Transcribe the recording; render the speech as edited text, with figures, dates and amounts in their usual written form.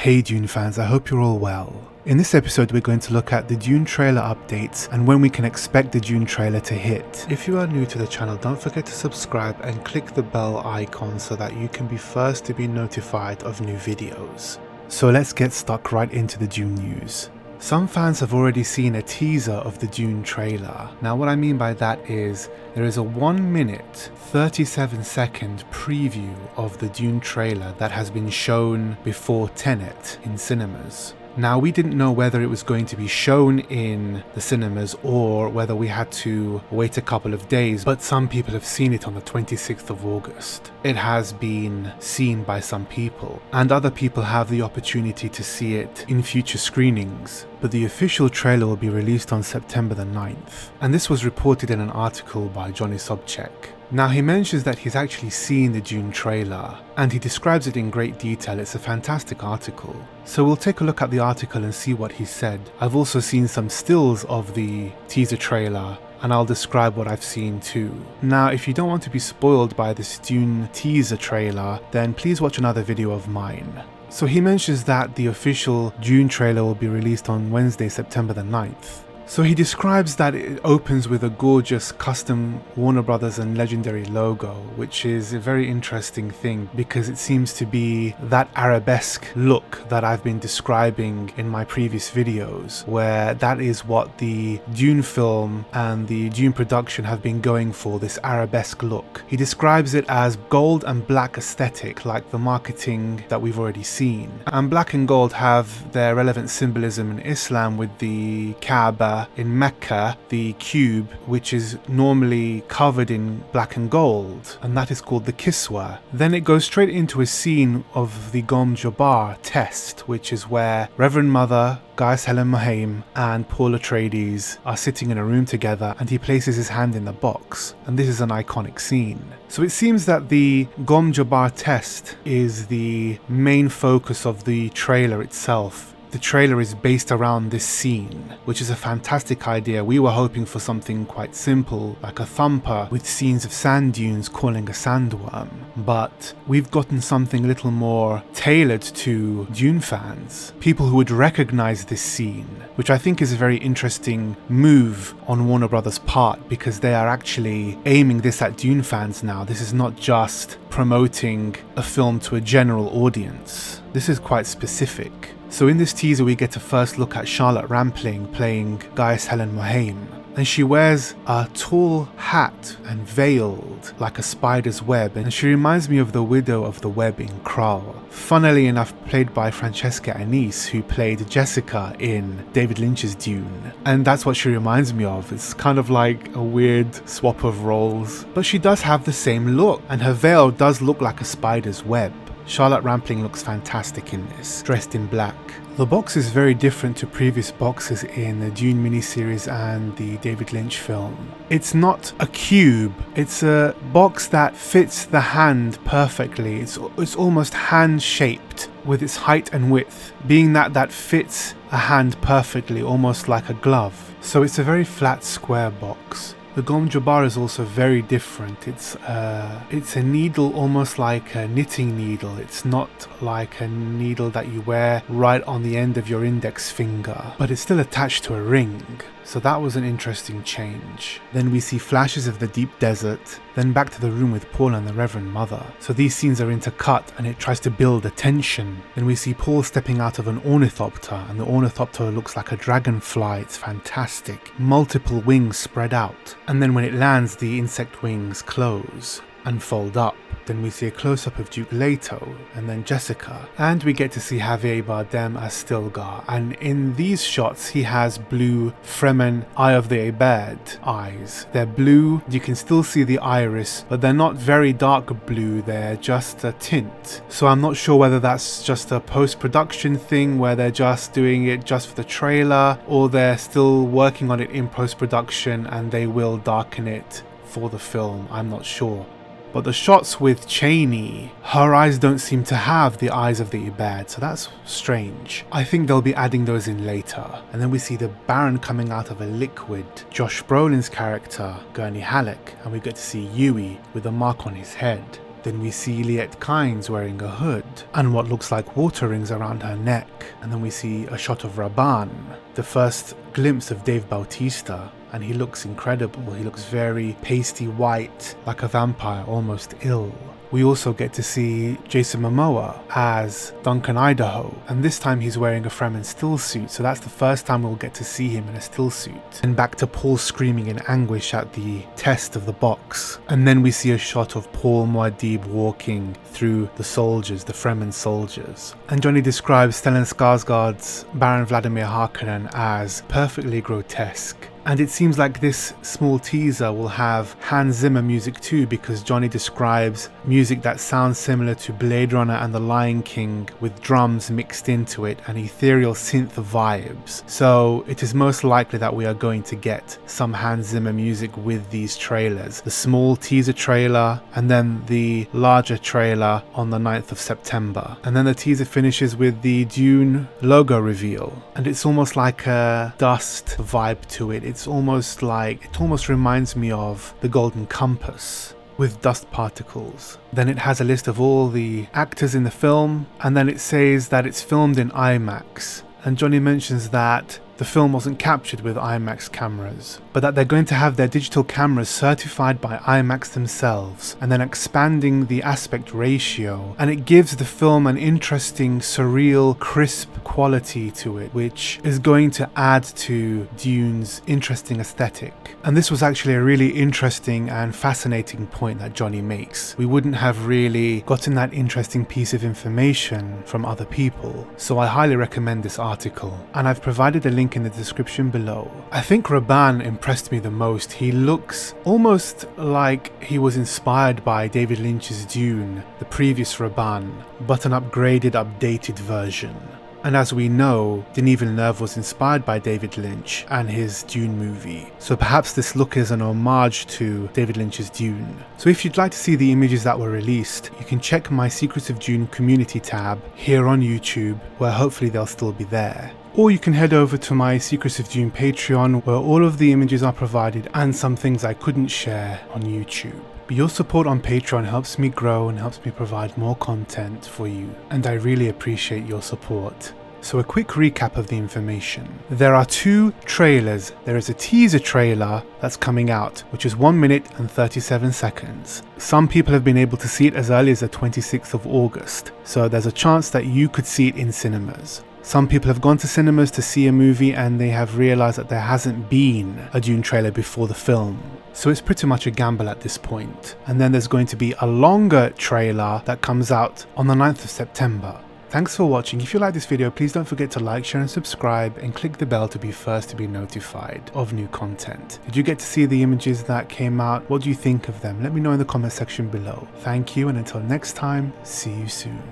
Hey Dune fans, I hope you're all well. In this episode we're going to look at the Dune trailer updates and when we can expect the Dune trailer to hit. If you are new to the channel, don't forget to subscribe and click the bell icon so that you can be first to be notified of new videos. So let's get stuck right into the Dune news. Some fans have already seen a teaser of the Dune trailer. Now what I mean by that is there is a 1 minute 37-second preview of the Dune trailer that has been shown before Tenet in cinemas. Now we didn't know whether it was going to be shown in the cinemas or whether we had to wait a couple of days, but some people have seen it on the 26th of August. It has been seen by some people, and other people have the opportunity to see it in future screenings. But the official trailer will be released on September the 9th, and this was reported in an article by Johnny Sobchak. Now he mentions that he's actually seen the Dune trailer, and he describes it in great detail. It's a fantastic article. So we'll take a look at the article and see what he said. I've also seen some stills of the teaser trailer, and I'll describe what I've seen too. Now if you don't want to be spoiled by this Dune teaser trailer, then please watch another video of mine. So he mentions that the official Dune trailer will be released on Wednesday, September the 9th. So he describes that it opens with a gorgeous custom Warner Brothers and Legendary logo, which is a very interesting thing because it seems to be that arabesque look that I've been describing in my previous videos, where that is what the Dune film and the Dune production have been going for, this arabesque look. He describes it as gold and black aesthetic, like the marketing that we've already seen. And black and gold have their relevant symbolism in Islam with the Kaaba, in Mecca, the cube, which is normally covered in black and gold, and that is called the Kiswa. Then it goes straight into a scene of the Jabbar test, which is where Reverend Mother, Gaius Helen Mohaim and Paul Atreides are sitting in a room together, and he places his hand in the box, and this is an iconic scene. So it seems that the Jabbar test is the main focus of the trailer itself. The trailer is based around this scene, which is a fantastic idea. We were hoping for something quite simple, like a thumper with scenes of sand dunes calling a sandworm, but we've gotten something a little more tailored to Dune fans, people who would recognize this scene, which I think is a very interesting move on Warner Brothers' part, because they are actually aiming this at Dune fans now. This is not just promoting a film to a general audience. This is quite specific. So in this teaser we get a first look at Charlotte Rampling playing Gaius Helen Mohaim, and she wears a tall hat and veiled like a spider's web, and she reminds me of the widow of the web in Krótka, funnily enough played by Francesca Annis, who played Jessica in David Lynch's Dune, and that's what she reminds me of. It's kind of like a weird swap of roles, but she does have the same look, and her veil does look like a spider's web. Charlotte Rampling looks fantastic in this, dressed in black. The box is very different to previous boxes in the Dune miniseries and the David Lynch film. It's not a cube, it's a box that fits the hand perfectly. It's almost hand-shaped with its height and width, being that fits a hand perfectly, almost like a glove. So it's a very flat square box. The Jabbar is also very different. It's a needle almost like a knitting needle. It's not like a needle that you wear right on the end of your index finger, but it's still attached to a ring. So that was an interesting change. Then we see flashes of the deep desert, then back to the room with Paul and the Reverend Mother. So these scenes are intercut and it tries to build a tension. Then we see Paul stepping out of an ornithopter, and the ornithopter looks like a dragonfly. It's fantastic. Multiple wings spread out. And then when it lands, the insect wings close and fold up. Then we see a close-up of Duke Leto and then Jessica, and we get to see Javier Bardem as Stilgar, and in these shots he has blue Fremen Eye of the Abed eyes. They're blue, you can still see the iris, but they're not very dark blue, they're just a tint. So I'm not sure whether that's just a post-production thing where they're just doing it just for the trailer, or they're still working on it in post-production and they will darken it for the film. I'm not sure. But the shots with Cheney, her eyes don't seem to have the eyes of the Ibad, so that's strange. I think they'll be adding those in later. And then we see the Baron coming out of a liquid, Josh Brolin's character, Gurney Halleck, and we get to see Yui with a mark on his head. Then we see Liet Kynes wearing a hood and what looks like water rings around her neck. And then we see a shot of Rabban, the first glimpse of Dave Bautista, and he looks incredible. He looks very pasty white, like a vampire, almost ill. We also get to see Jason Momoa as Duncan Idaho, and this time he's wearing a Fremen still suit, so that's the first time we'll get to see him in a still suit. And back to Paul screaming in anguish at the test of the box. And then we see a shot of Paul Muad'Dib walking through the soldiers, the Fremen soldiers. And Johnny describes Stellan Skarsgård's Baron Vladimir Harkonnen as perfectly grotesque. And it seems like this small teaser will have Hans Zimmer music too, because Johnny describes music that sounds similar to Blade Runner and The Lion King with drums mixed into it and ethereal synth vibes. So it is most likely that we are going to get some Hans Zimmer music with these trailers. The small teaser trailer and then the larger trailer on the 9th of September. And then the teaser finishes with the Dune logo reveal. And it's almost like a dust vibe to it. It almost reminds me of The Golden Compass with dust particles. Then it has a list of all the actors in the film, and then it says that it's filmed in IMAX. And Johnny mentions that the film wasn't captured with IMAX cameras, but that they're going to have their digital cameras certified by IMAX themselves, and then expanding the aspect ratio, and it gives the film an interesting, surreal, crisp quality to it, which is going to add to Dune's interesting aesthetic. And this was actually a really interesting and fascinating point that Johnny makes. We wouldn't have really gotten that interesting piece of information from other people, so I highly recommend this article, and I've provided a link in the description below. I think Rabban impressed me the most. He looks almost like he was inspired by David Lynch's Dune, the previous Rabban, but an upgraded, updated version. And as we know, Denis Villeneuve was inspired by David Lynch and his Dune movie. So perhaps this look is an homage to David Lynch's Dune. So if you'd like to see the images that were released, you can check my Secrets of Dune community tab here on YouTube, where hopefully they'll still be there. Or you can head over to my Secrets of Dune Patreon, where all of the images are provided and some things I couldn't share on YouTube. But your support on Patreon helps me grow and helps me provide more content for you, and I really appreciate your support. So a quick recap of the information. There are 2 trailers. There is a teaser trailer that's coming out, which is 1 minute and 37 seconds. Some people have been able to see it as early as the 26th of August, so there's a chance that you could see it in cinemas. Some people have gone to cinemas to see a movie and they have realised that there hasn't been a Dune trailer before the film. So it's pretty much a gamble at this point. And then there's going to be a longer trailer that comes out on the 9th of September. Thanks for watching. If you like this video, please don't forget to like, share and subscribe, and click the bell to be first to be notified of new content. Did you get to see the images that came out? What do you think of them? Let me know in the comment section below. Thank you, and until next time, see you soon.